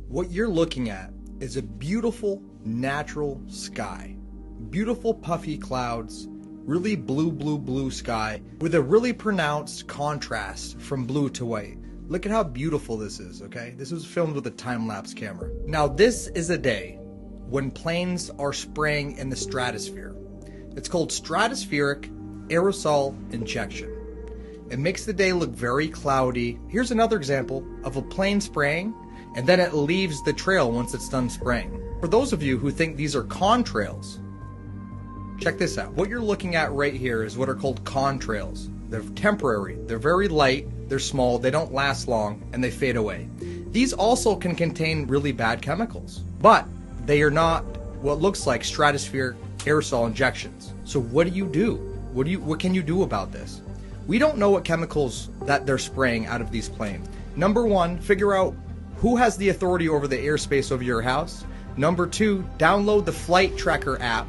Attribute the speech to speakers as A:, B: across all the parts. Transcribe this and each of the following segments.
A: What you're looking at is a beautiful natural sky. Beautiful puffy clouds, really blue sky with a really pronounced contrast from blue to white. Look at how beautiful this is, okay? This was filmed with a time-lapse camera. Now this is a day when planes are spraying in the stratosphere. It's called stratospheric aerosol injection. It makes the day look very cloudy. Here's another example of a plane spraying and then it leaves the trail once it's done spraying. For those of you who think these are contrails, check this out. What you're looking at right here is what are called contrails. They're temporary, they're very light, they're small, they don't last long, and they fade away. These also can contain really bad chemicals, but they are not what looks like stratospheric aerosol injections. So what do you do? What can you do about this? We don't know what chemicals that they're spraying out of these planes. Number one, figure out who has the authority over the airspace over your house. Number two, download the flight tracker app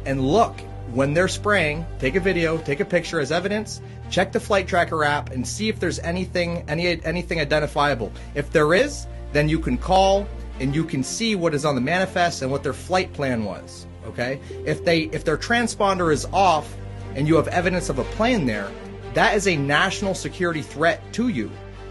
A: and look when they're spraying. Take a video, take a picture as evidence, check the flight tracker app and see if there's anything identifiable. If there is, then you can call and you can see what is on the manifest and what their flight plan was, okay? If their transponder is off and you have evidence of a plane there, that is a national security threat to you.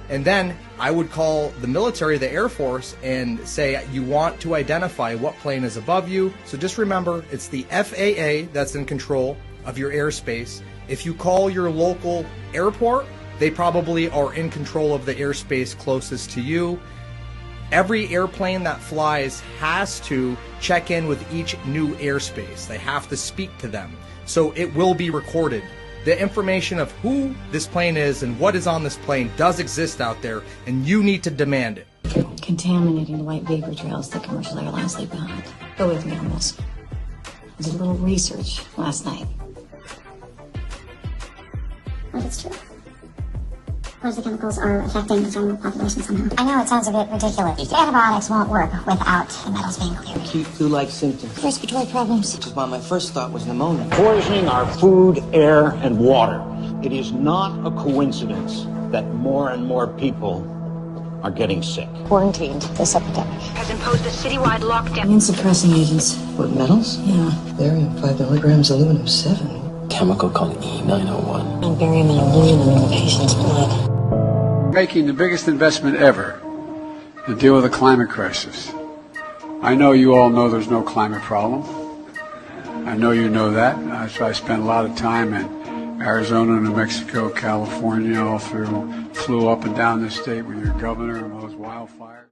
A: And then I would call the military, the Air Force, and say you want to identify what plane is above you. So just remember, it's the FAA that's in control of your airspace. If you call your local airport, they probably are in control of the airspace closest to you. Every airplane that flies has to check in with each new airspace. They have to speak to them. So it will be recorded. The information of who this plane is and what is on this plane does exist out there, and you need to demand it.
B: Contaminating the white vapor trails that commercial airlines leave behind. Go with me on this. I did a little research last night.
C: What if it's true? What if the chemicals are affecting the general population somehow?
D: I know it sounds a bit ridiculous. Antibiotics won't work without the metals being cleared.
E: Acute flu-like symptoms.
B: Respiratory problems.
E: Which is why my first thought was pneumonia.
F: Poisoning our food, air, and water. It is not a coincidence that more and more people are getting sick.
B: Quarantined this epidemic.
G: Has imposed a citywide lockdown.
B: Immune suppressing agents.
E: What, metals?
B: Yeah.
E: Barium 5 milligrams, aluminum 7.
H: Chemical called E901.
B: And barium and aluminum in the patient's blood.
I: Making the biggest investment ever to deal with the climate crisis. I know you all know there's no climate problem. I know you know that. So I spent a lot of time in Arizona, New Mexico, California, all through, flew up and down the state with your governor and those wildfires.